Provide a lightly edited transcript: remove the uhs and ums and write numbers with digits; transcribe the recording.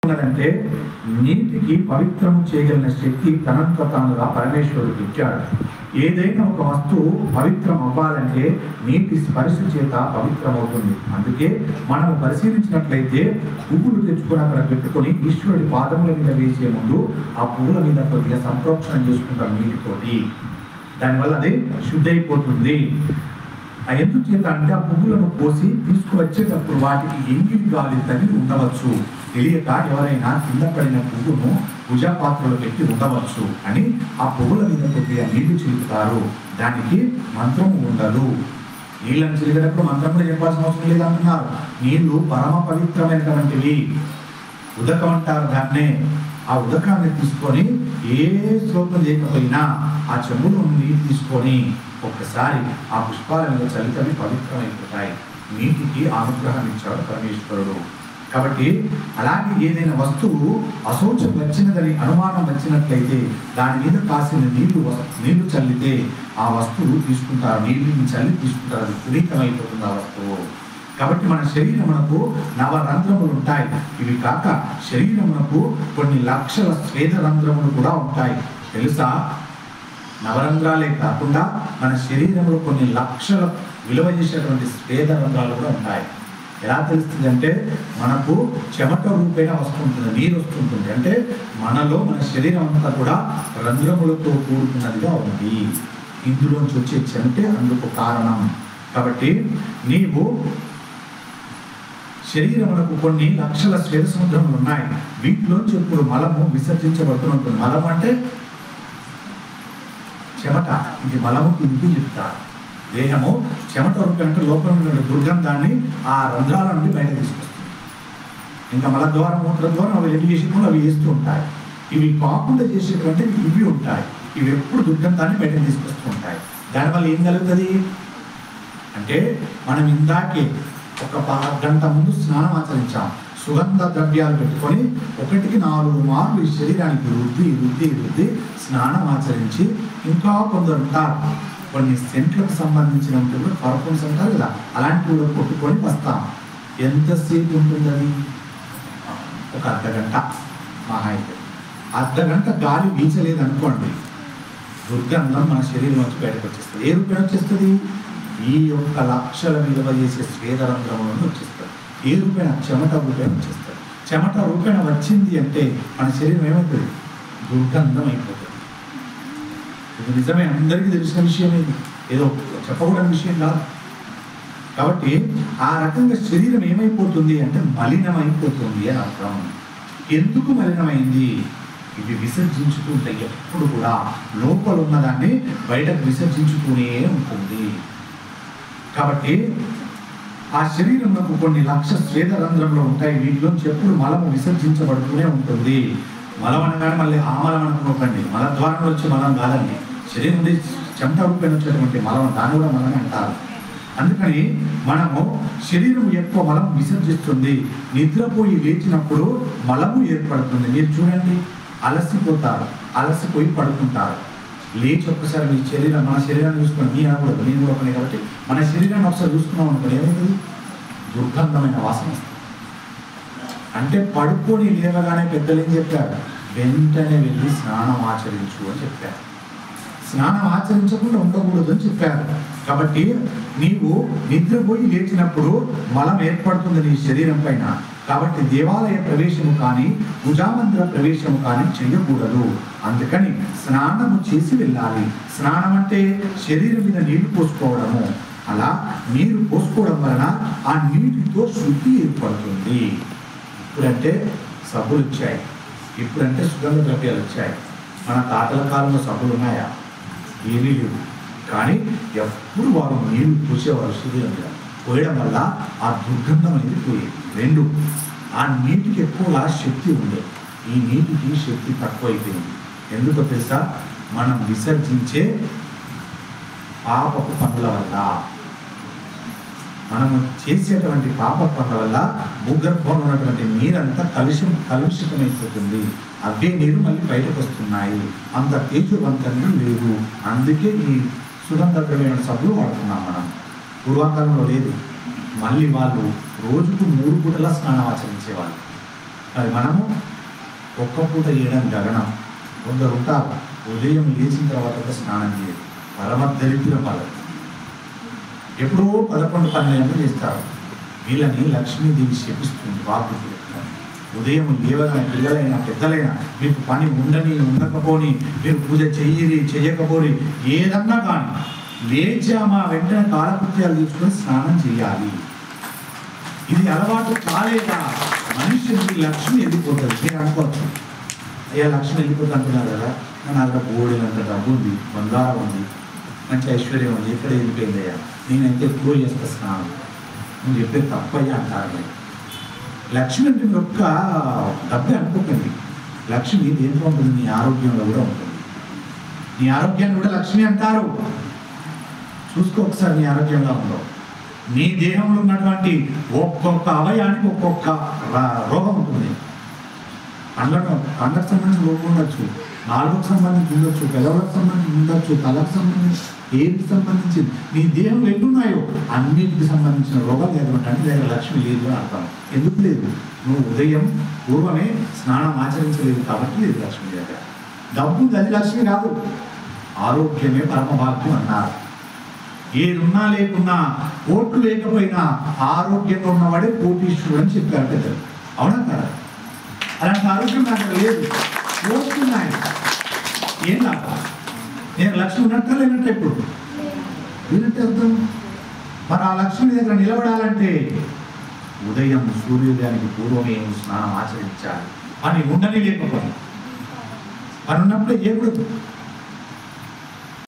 చెప్తున్నారంటే నీటికి పవిత్రము చేయగలిగిన శక్తి తనంత తానుగా పరమేశ్వరుడు ఇచ్చాడు. ఏదైనా ఒక వస్తువు పవిత్రం అవ్వాలంటే నీటి స్పర్శ చేత పవిత్రమవుతుంది. అందుకే మనం పరిశీలించినట్లయితే పువ్వులు తెచ్చుకొని అక్కడ పెట్టుకొని ఈశ్వరుడి పాదముల మీద వేసే ముందు ఆ పువ్వుల మీద కొద్దిగా సంప్రోక్షణ చేసుకుంటాం నీటితోటి. దానివల్ల అది శుద్ధి అయిపోతుంది. ఎందుకు చేత అంటే ఆ పువ్వులను కోసి తీసుకువచ్చేటప్పుడు వాటికి ఎంగిలి గాలి తగిలి ఉండవచ్చు. తెలియక ఎవరైనా కింద పడిన పువ్వును పూజా పాత్రలో పెట్టి ఉండవచ్చు అని ఆ పువ్వుల మీద కొద్దిగా నీళ్లు చిలుపుతారు. దానికి మంత్రము ఉండదు. నీళ్ళని చిలికేటప్పుడు మంత్రం కూడా చెప్పాల్సిన అవసరం లేదంటున్నారు. నీళ్లు పరమ పవిత్రమైనటువంటివి. ఉదకం అంటారు దాన్నే. ఆ ఉదకాన్ని తీసుకొని ఏ శ్లోకం చేయకపోయినా ఆ చెంబులో నీళ్ళు తీసుకొని ఒక్కసారి ఆ పుష్పాల మీద చలితవి పవిత్రమైపోతాయి. నీటికి అనుగ్రహం ఇచ్చాడు పరమేశ్వరుడు. కాబట్టి అలాగే ఏదైనా వస్తువు అశౌచం వచ్చినదని అనుమానం వచ్చినట్లయితే దాని మీద కాసిన నీళ్లు చల్లితే ఆ వస్తువు తీసుకుంటారు. నీళ్ళని చల్లి తీసుకుంటారు. అది పునీతమైపోతుంది ఆ వస్తువు. కాబట్టి మన శరీరమునకు నవరంధ్రములు ఉంటాయి. ఇవి కాక శరీరమునకు కొన్ని లక్షల స్వేద రంధ్రములు కూడా ఉంటాయి. తెలుసా? నవరంధ్రాలే కాకుండా మన శరీరంలో కొన్ని లక్షల విలువ చేసేటువంటి స్వేద రంధ్రాలు కూడా ఉంటాయి. ఎలా తెలుస్తుంది అంటే మనకు చెమట రూపేణ వస్తుంటుంది, నీరు వస్తుంటుంది. అంటే మనలో మన శరీరం అంతా కూడా రంధ్రములతో కూడుకున్నదిగా ఉంది. ఇందులోంచి వచ్చే చెమటే అందుకు కారణం. కాబట్టి నీవు శరీరమునకు కొన్ని లక్షల స్వేద సముద్రములు ఉన్నాయి. వీటిలోంచి ఇప్పుడు మలము విసర్జించబడుతుంటుంది. మలం అంటే చెమట. ఇది మలము ఇంటికి చెప్తారు. దేహము చెమట రూపంటే లోపల ఉన్న దుర్గంధాన్ని ఆ రంధ్రాల నుండి బయట తీసుకొస్తుంది. ఇంకా మల ద్వారం, మూత్ర ద్వారం అవి ఎన్ని చేసినప్పుడు అవి వేస్తూ ఉంటాయి. ఇవి కాకుండా చేసేటువంటి ఇవి ఉంటాయి. ఇవి ఎప్పుడు దుర్గంధాన్ని బయట తీసుకొస్తూ ఉంటాయి. దానివల్ల ఏం కలుగుతుంది అంటే మనం ఇందాకే ఒక గంట ముందు స్నానం ఆచరించాం. సుగంధ ద్రవ్యాలు పెట్టుకొని 1కి 4 మార్లు ఈ శరీరానికి రుద్ది స్నానం ఆచరించి, ఇంకా కొందరు ఉంటారు కొన్ని సెంట్లకు సంబంధించిన పర్ఫ్యూమ్స్ ఉంటారు కదా, అలాంటివి కొట్టుకొని వస్తాం. ఎంతసేపు ఉంటుంది అది? ఒక అర్ధగంట మహా అయితే. అర్ధగంట గాలి వీచలేదు అనుకోండి, దుర్గంధం మన శరీరం వచ్చి బయటకు వచ్చేస్తుంది. ఏ రూపాయలు వచ్చేస్తుంది? ఈ యొక్క లక్షల విలువ చేసే స్వేదరంధ్రములను వచ్చేస్తుంది. ఏ రూపాయన? చెమట రూపాయన వచ్చేస్తుంది. చెమట రూపాయన వచ్చింది అంటే మన శరీరం ఏమవుతుంది? దుర్గంధం అయిపోతుంది. ఇది నిజమే, అందరికీ తెలిసిన విషయం. ఇది ఏదో చెప్పకూడని విషయం కాదు. కాబట్టి ఆ రకంగా శరీరం ఏమైపోతుంది అంటే మలినమైపోతుంది అని అర్థం. ఎందుకు మలినమైంది? ఇవి విసర్జించుతూ ఉంటాయి. ఎప్పుడు కూడా లోపల ఉన్నదాన్ని బయటకు విసర్జించుతూనే ఉంటుంది. కాబట్టి ఆ శరీరంలో కొన్ని లక్ష స్వేద రంధ్రంలో ఉంటాయి. వీటిలోంచి ఎప్పుడు మలము విసర్జించబడుతూనే ఉంటుంది. మలం అనగానే మళ్ళీ ఆ మలం అనుకోకండి. మల ద్వారంలో వచ్చే మలం కాదండి. శరీరం నుండి చెమట రూపాయలు వచ్చేటువంటి మలం, దాన్ని కూడా మలమే అంటారు. అందుకని మనము శరీరం ఎక్కువ మలం విసర్జిస్తుంది. నిద్రపోయి లేచినప్పుడు మలము ఏర్పడుతుంది. మీరు చూడండి, అలసిపోతారు, అలసిపోయి పడుకుంటారు. లేచి ఒక్కసారి మీ శరీరం, మన శరీరాన్ని చూసుకుని, మీ అనకూడదు, నేను కూడా పని కాబట్టి మన శరీరాన్ని ఒకసారి చూసుకున్నాం అనుకోండి, ఏమవుతుంది? దుర్గంధమైన వాసన వస్తుంది. అంటే పడుకొని లేవగానే పెద్దలు ఏం చెప్పారు? వెంటనే వెళ్ళి స్నానం ఆచరించు అని చెప్పారు. స్నానం ఆచరించకుండా ఉండకూడదు అని చెప్పారు. కాబట్టి నీవు నిద్రపోయి లేచినప్పుడు మలం ఏర్పడుతుంది నీ శరీరం పైన. కాబట్టి దేవాలయ ప్రవేశము కానీ పూజామందిర ప్రవేశము కానీ చేయకూడదు. అందుకని స్నానము చేసి వెళ్ళాలి. స్నానం అంటే శరీరం మీద నీళ్లు పోసుకోవడము. అలా నీరు పోసుకోవడం వలన ఆ నీటితో శుద్ధి ఏర్పడుతుంది. ఇప్పుడంటే సబ్బులు వచ్చాయి, ఇప్పుడంటే సుగంధ ద్రవ్యాలు వచ్చాయి. మన తాతల కాలంలో సబ్బులు ఉన్నాయా? ఏమీ లేవు. కానీ ఎప్పుడు వారు నీళ్లు పోసేవారు శరీరం మీద. పోయడం వల్ల ఆ దుర్గంధం అనేది పోయేది. 2, ఆ నీటికి ఎక్కువగా శక్తి ఉంది. ఈ నీటికి శక్తి తక్కువైపోయింది. ఎందుకో తెలుసా? మనం విసర్జించే పాపపు పనుల వల్ల, మనము చేసేటువంటి పాప పనుల వల్ల భూగర్భంలో ఉన్నటువంటి నీరంతా కలుషితమైపోతుంది. అవే నీరు మళ్ళీ బయటకు వస్తున్నాయి. అంత తేజవంతంగా లేదు. అందుకే ఈ సుగంధద్రవ్యమైన సబ్బులు వాడుతున్నాం మనం. పూర్వకాలంలో లేదు. మళ్ళీ వాళ్ళు రోజుకు 3 పూటలా స్నానం ఆచరించేవాళ్ళు. మరి మనము ఒక్క పూట చేయడం గగనం. కొందరు ఉంటారు ఉదయం లేచిన తర్వాత స్నానం చేయరు, పరమ దరిద్రం వాళ్ళది. ఎప్పుడో 11-12 గంటలు చేస్తారు. వీళ్ళని లక్ష్మీదేవి శపిస్తుంది. బాబు ఉదయం లేవగానే పిల్లలైనా పెద్దలైనా మీకు పని ఉండని ఉండకపోని, మీరు పూజ చెయ్యకపోని, ఏదన్నా కానీ లేచామా వెంటనే కాలకృత్యాలు తీసుకొని స్నానం చేయాలి. ఇది అలవాటు కాలేదా మనిషికి లక్ష్మి వెళ్ళిపోతుంది. మీరు అనుకోవచ్చు, అయ్యా లక్ష్మి వెళ్ళిపోతుంది అంటున్నారు కదా, నా దగ్గర బోడేలంత డబ్బు ఉంది, బంగారం ఉంది, మంచి ఐశ్వర్యం ఉంది, ఎక్కడ వెళ్ళిపోయింది అయ్యా, నేనైతే ఎక్కువ చేస్తా స్నానం, నువ్వు చెప్పేది తప్పయ్యా అంటారు. లక్ష్మి అంటే మీరు ఒక్క డబ్బే అనుకోకండి. లక్ష్మి దేంట్లో ఉంటుంది? నీ ఆరోగ్యంలో కూడా ఉంటుంది. నీ ఆరోగ్యాన్ని కూడా లక్ష్మి అంటారు. చూసుకో ఒకసారి నీ ఆరోగ్యంగా ఉందో. నీ దేహంలో ఉన్నటువంటి ఒక్కొక్క అవయానికి ఒక్కొక్క రోగం ఉంటుంది. కండకు సంబంధించిన రోగం ఉండొచ్చు, నాలుగుకు సంబంధించి ఉండొచ్చు, పెదవులకు సంబంధించి ఉండొచ్చు, తలకు సంబంధించి, ఏదికి సంబంధించి, నీ దేహంలో ఎన్నున్నాయో అన్నిటికి సంబంధించిన రోగాలు లేదంటే దగ్గర లక్ష్మి లేదు అని అర్థం. ఎందుకు లేదు? నువ్వు ఉదయం పూర్వమే స్నానం ఆచరించలేదు కాబట్టి లేదు లక్ష్మి దగ్గర. డబ్బు అది లక్ష్మి కాదు, ఆరోగ్యమే పరమభాగ్యం అన్నారు. ఏదున్నా లేకున్నా, కోట్లు లేకపోయినా ఆరోగ్యంగా ఉన్నవాడే కోటీశ్వరుడు అని చెప్పారు పెద్దలు. అవునా కదా? అలాంటి ఆరోగ్యం నాకు లేదు, కోరుతున్నాయి, ఏం లాభం? నేను లక్ష్మి ఉన్నట్ట లేనట్టు ఇప్పుడు వినట్టు అర్థం. మరి ఆ లక్ష్మి దగ్గర నిలబడాలంటే ఉదయం సూర్యోదయానికి పూర్వమే స్నానం ఆచరించాలి. పని ఉండని లేకపోతే పని ఉన్నప్పుడే చేయకూడదు.